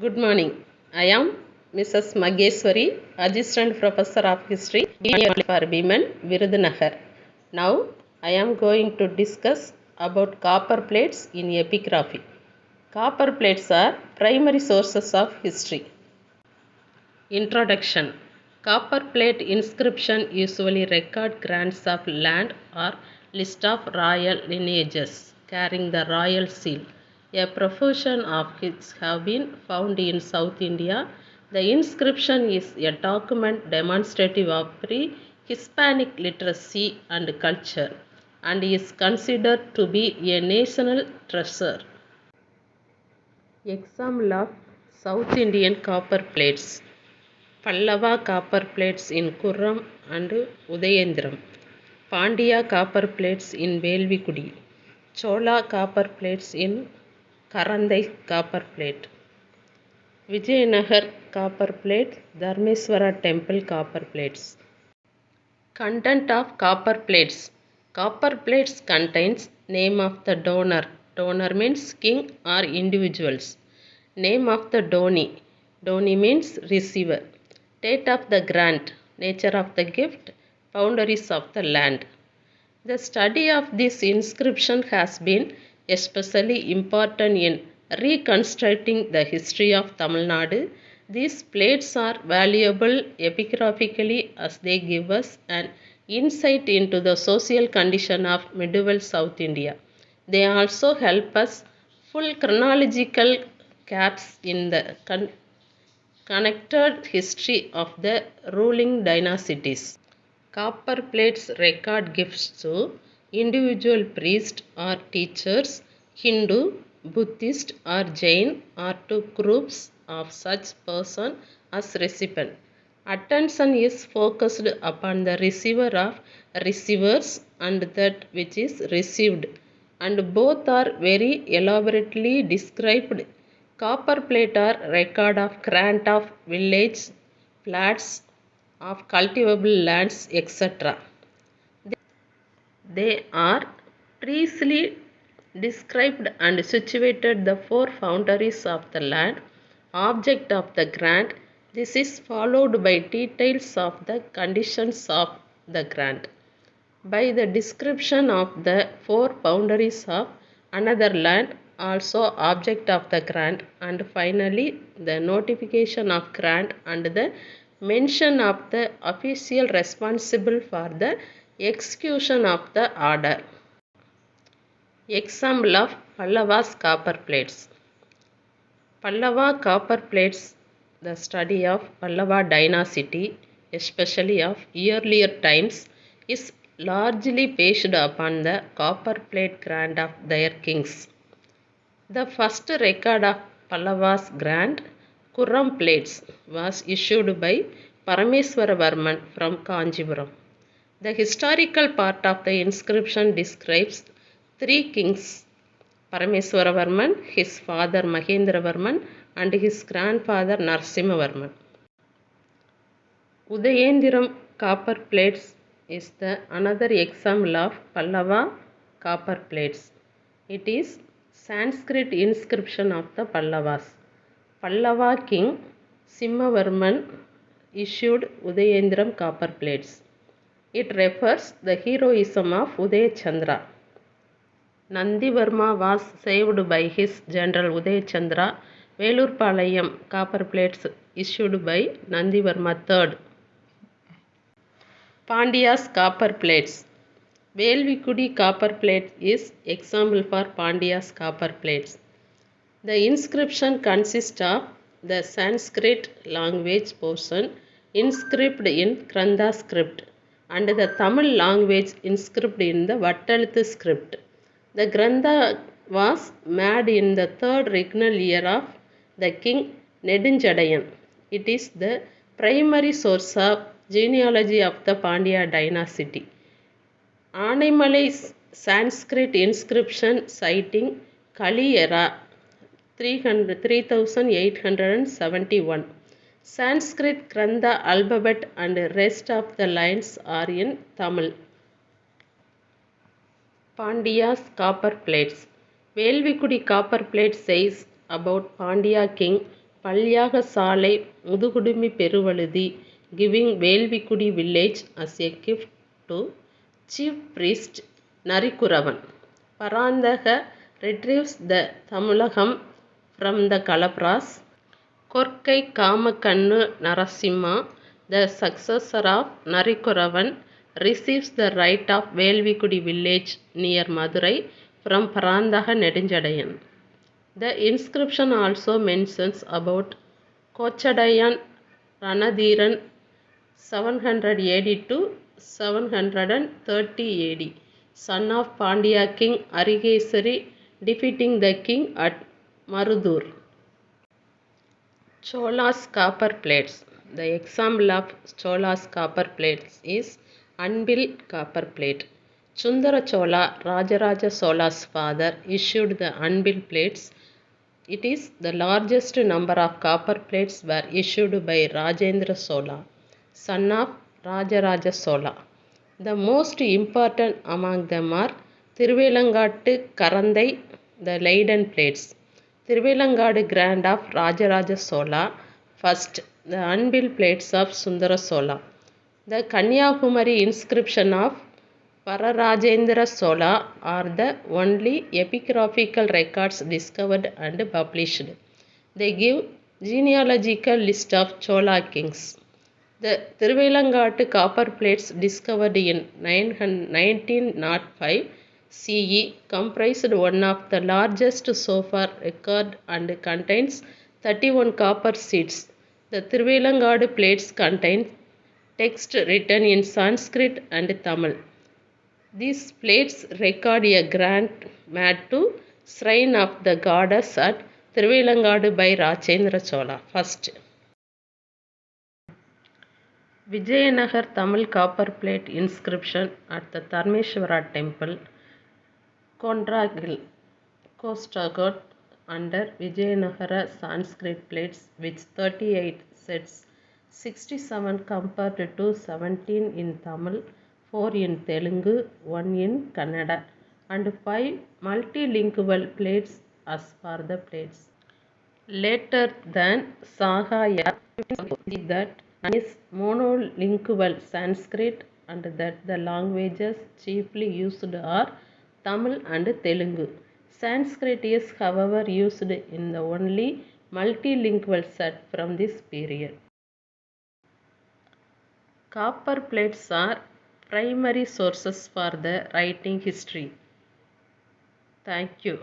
Good morning. I am Mrs. Mageswari, Assistant Professor of History for Women, Virudhunagar. Now, I am going to discuss about copper plates in epigraphy. Copper plates are primary sources of history. Introduction. Copper plate inscription usually record grants of land or list of royal lineages carrying the royal seal. A profusion of which have been found in South India. The inscription is a document demonstrative of pre-Hispanic literacy and culture and is considered to be a national treasure. Example of South Indian copper plates. Pallava copper plates in Kurram and Udayendram, Pandya copper plates in Velvikudi, Chola copper plates in Karandai copper plate, Vijayanagar copper plate, Dharmeswara temple copper plates. Content of copper plates. Copper plates contains name of the donor. Donor means king or individuals. Name of the donee. Donee means receiver. Date of the grant. Nature of the gift. Boundaries of the land. The study of this inscription has been especially important in reconstructing the history of Tamil Nadu. These plates are valuable epigraphically as they give us an insight into the social condition of medieval South India. They also help us full chronological gaps in the connected history of the ruling dynasties. Copper plates record gifts to individual priests or teachers, Hindu, Buddhist or Jain, or to groups of such person as recipient. Attention is focused upon the receiver of receivers and that which is received, and both are very elaborately described. Copper plate are record of grant of village, plats of cultivable lands, etc. They are precisely described and situated the four boundaries of the land, object of the grant. This is followed by details of the conditions of the grant. By the description of the four boundaries of another land, also object of the grant, and finally the notification of grant and the mention of the official responsible for the execution of the order. Example of Pallava's copper plates. Pallava copper plates, the study of Pallava dynasty, especially of earlier times, is largely based upon the copper plate grant of their kings. The first record of Pallava's grant, Kurram plates, was issued by Parameswaravarman from Kanjipuram. The historical part of the inscription describes three kings, Parameswaravarman, his father Mahendravarman, and his grandfather Narasimhavarman. Udayendiram copper plates is the another example of Pallava copper plates. It is Sanskrit inscription of the Pallavas. Pallava king Simhavarman issued Udayendiram copper plates. It refers the heroism of Udayachandra. Nandivarma was saved by his general Udayachandra. Velurpalayam copper plates issued by Nandivarma III. Pandya's copper plates. Velvikudi copper plate is example for Pandya's copper plates. The inscription consists of the Sanskrit language portion inscribed in Grantha script and the Tamil language inscribed in the Vatteluthu script. The Grantha was made in the third regnal year of the king Nedunjadayan. It is the primary source of genealogy of the Pandya dynasty. Animalai's Sanskrit inscription citing Kali era 3871. Sanskrit Grantha alphabet and rest of the lines are in Tamil. Pandya's copper plates. Velvikudi copper plate says about Pandya king பல்யாக சாலை Mudukudumi Peruvazhuthi giving Velvikudi village as a gift to chief priest நரிக்குறவன். Parantaka retrieves the Tamilagam from the Kalapras. Korkai காமக்கண்ணு Narasimha, the successor of நரிக்குறவன், receives the right of Velvikudi village near Madurai from Parantaka Nedunjadaiyan. The inscription also mentions about Kochadayan Ranadhiran 700 AD to 730 AD, son of Pandya king Arigesari, defeating the king at Marudur. Chola's copper plates. The example of Chola's copper plates is Anbil copper plate. Sundara Chola, Rajaraja Chola's father, issued the Anbil plates. It is the largest number of copper plates were issued by Rajendra Chola, son of Rajaraja Chola. The most important among them are Thiruvelangattu Karandai, the Leiden plates. Thiruvelangadu Grand of Rajaraja Chola, first, the Anbil plates of Sundara Chola. The Kanyakumari inscription of Pararajendra Chola are the only epigraphical records discovered and published. They give genealogical list of Chola kings. The Thiruvelangattu copper plates discovered in 1905 CE comprised one of the largest so far record and contains 31 copper sheets. The Thiruvelangadu plates contain text written in Sanskrit and Tamil. These plates record a grant made to shrine of the goddess at Thiruvelangadu by Rajendra Chola. First, Vijayanagar Tamil copper plate inscription at the Dharmeshwara temple, Kondragil, Kostagot, under Vijayanagara Sanskrit plates with 38 sets, 67 compared to 17 in Tamil, 4 in Telugu, 1 in Kannada, and 5 multilingual plates as for the plates. Later than Sahaya, that is monolingual Sanskrit and that the languages chiefly used are Tamil and Telugu. Sanskrit is however used in the only multilingual set from this period. Copper plates are primary sources for the writing history. Thank you.